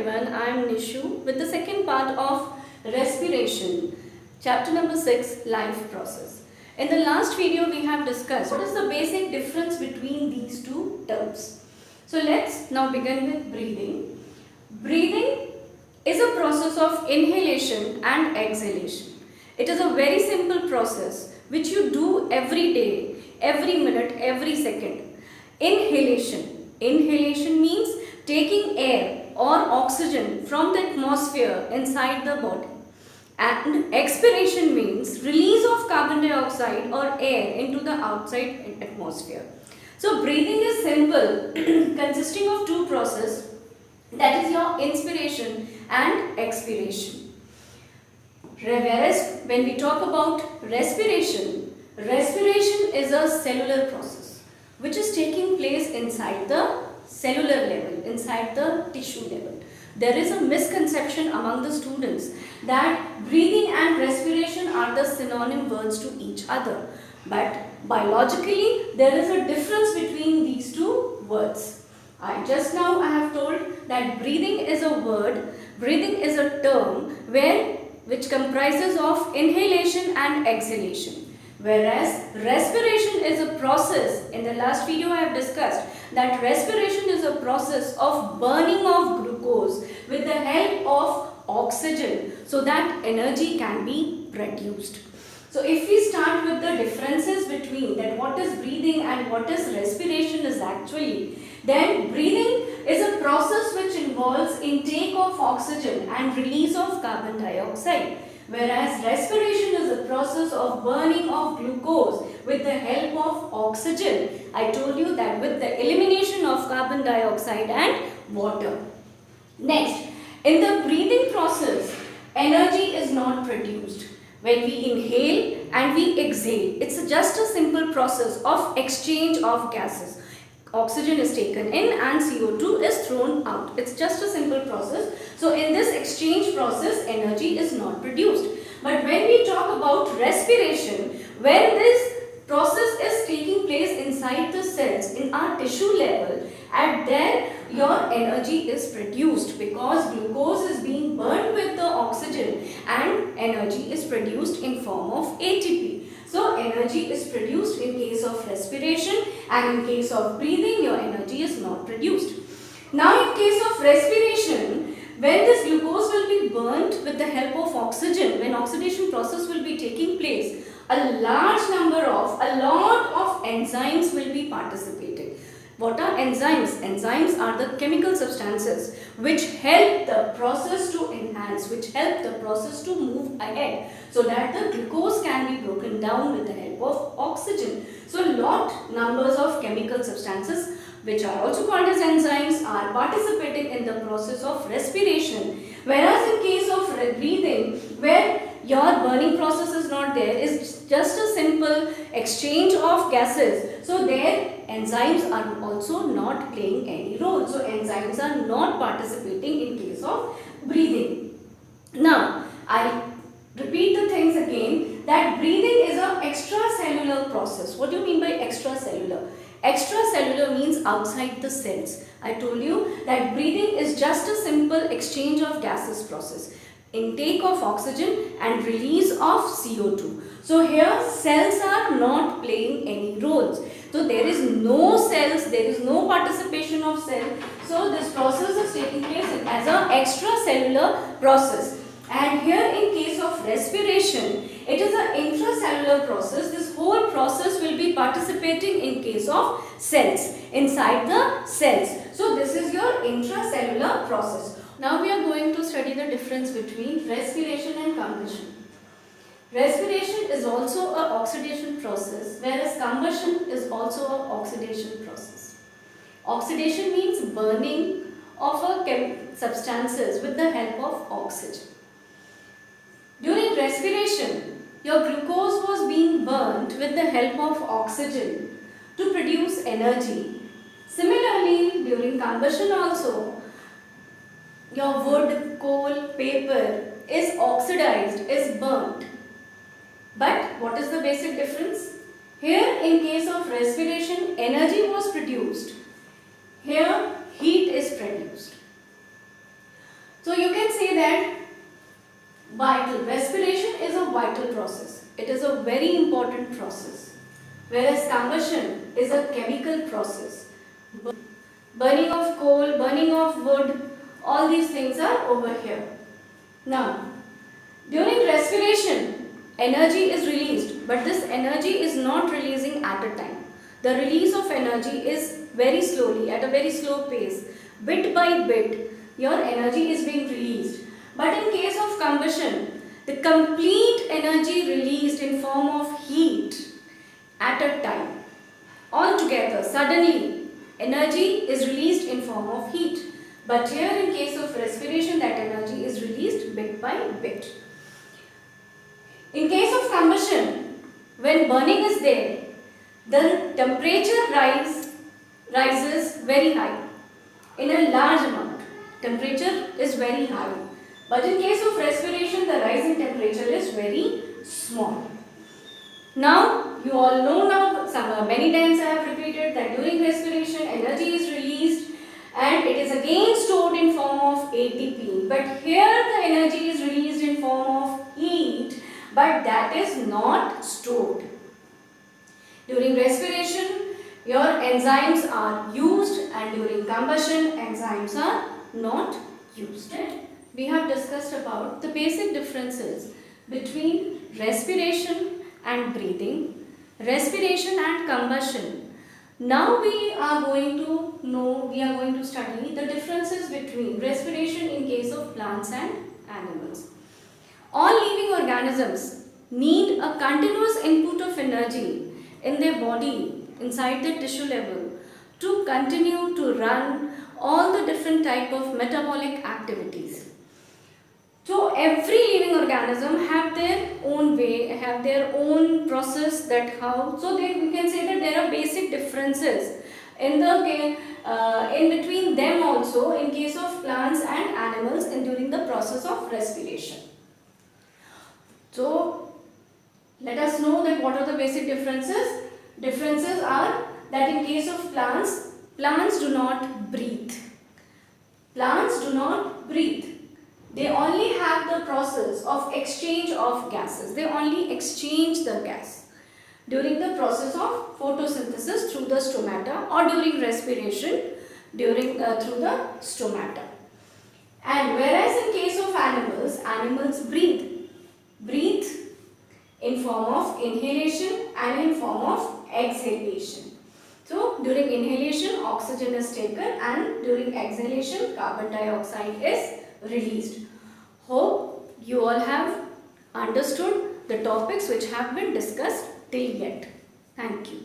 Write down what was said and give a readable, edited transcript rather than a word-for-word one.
everyone, I am Nishu with the second part of respiration, chapter number 6, life process. In the last video we have discussed what is the basic difference between these two terms. So let's now begin with breathing. Breathing is a process of inhalation and exhalation. It is a very simple process which you do every day, every minute, every second. Inhalation. Inhalation means taking air or oxygen from the atmosphere inside the body. And expiration means release of carbon dioxide or air into the outside atmosphere. So breathing is simple, consisting of two processes, that is your inspiration and expiration. Whereas when we talk about respiration, respiration is a cellular process which is taking place inside the cellular level, inside the tissue level. There is a misconception among the students that breathing and respiration are the synonym words to each other. But biologically, there is a difference between these two words. I have told that breathing is a word, breathing is a term which comprises of inhalation and exhalation. Whereas respiration is a process, in the last video I have discussed that respiration is a process of burning of glucose with the help of oxygen so that energy can be produced. So if we start with the differences between that what is breathing and what is respiration is actually, then breathing is a process which involves intake of oxygen and release of carbon dioxide. Whereas respiration is a process of burning of glucose with the help of oxygen. I told you that with the elimination of carbon dioxide and water. Next, in the breathing process, energy is not produced. When we inhale and we exhale, it's just a simple process of exchange of gases. Oxygen is taken in and CO2 is thrown out. It's just a simple process. So in this exchange process, energy is not produced. But when we talk about respiration, when this process is taking place inside the cells, in our tissue level, at there your energy is produced because glucose is being burned with the oxygen and energy is produced in form of ATP. So energy is produced in case of respiration, and in case of breathing your energy is not produced. Now in case of respiration, when this glucose will be burnt with the help of oxygen, when oxidation process will be taking place, a lot of enzymes will be participating. What are enzymes? Enzymes are the chemical substances which help the process to enhance, which help the process to move ahead so that the glucose can be broken down with the help of oxygen. So numbers of chemical substances which are also called as enzymes are participating in the process of respiration. Whereas in case of breathing, where your burning process is not there, is just a simple exchange of gases. So there enzymes are also not playing any role. So enzymes are not participating in case of breathing. Now I repeat the things again that breathing is an extracellular process. What do you mean by extracellular? Extracellular means outside the cells. I told you that breathing is just a simple exchange of gases process. Intake of oxygen and release of CO2. So here cells are not playing any roles. So there is no cells, there is no participation of cell. So this process is taking place as an extracellular process. And here in case of respiration, it is an intracellular process. This whole process will be participating in case of cells, inside the cells. So this is your intracellular process. Now we are going to study the difference between respiration and combustion. Respiration is also an oxidation process, whereas combustion is also an oxidation process. Oxidation means burning of substances with the help of oxygen. During respiration, your glucose was being burnt with the help of oxygen to produce energy. Similarly, during combustion also, your wood, coal, paper is oxidized, is burnt. But what is the basic difference? Here in case of respiration, energy was produced. Here heat is produced. that vital, respiration is a vital process. It is a very important process. Whereas combustion is a chemical process. Burning of coal, burning of wood, all these things are over here. Now, during respiration, energy is released, but this energy is not releasing at a time. The release of energy is very slowly, at a very slow pace. Bit by bit, your energy is being released. But in case of combustion, the complete energy released in form of heat at a time. Altogether, suddenly, energy is released in form of heat. But here in case of respiration, that energy is released bit by bit. In case of combustion, when burning is there, the temperature rises very high in a large amount. Temperature is very high. But in case of respiration, the rise in temperature is very small. Now, you all know now, many times I have repeated that during respiration, energy is released and it is again stored in form of ATP. But here the energy is released in form of heat, but that is not stored. During respiration, your enzymes are used, and during combustion, enzymes are not used. We have discussed about the basic differences between respiration and breathing, respiration and combustion. Now we are going to study the differences between respiration in case of plants and animals. All living organisms need a continuous input of energy in their body, inside the tissue level, to continue to run all the different type of metabolic activities. So every living organism have their own way, have their own process that how. So we can say that there are basic differences in between them also in case of plants and animals and during the process of respiration. So let us know that what are the basic differences. Differences are that in case of plants, plants do not breathe. Plants do not breathe. They only have the process of exchange of gases. They only exchange the gas during the process of photosynthesis through the stomata or during respiration through the stomata. And whereas in case of animals, animals breathe in form of inhalation and in form of exhalation. So during inhalation, oxygen is taken and during exhalation, carbon dioxide is released. Hope you all have understood the topics which have been discussed till yet. Thank you.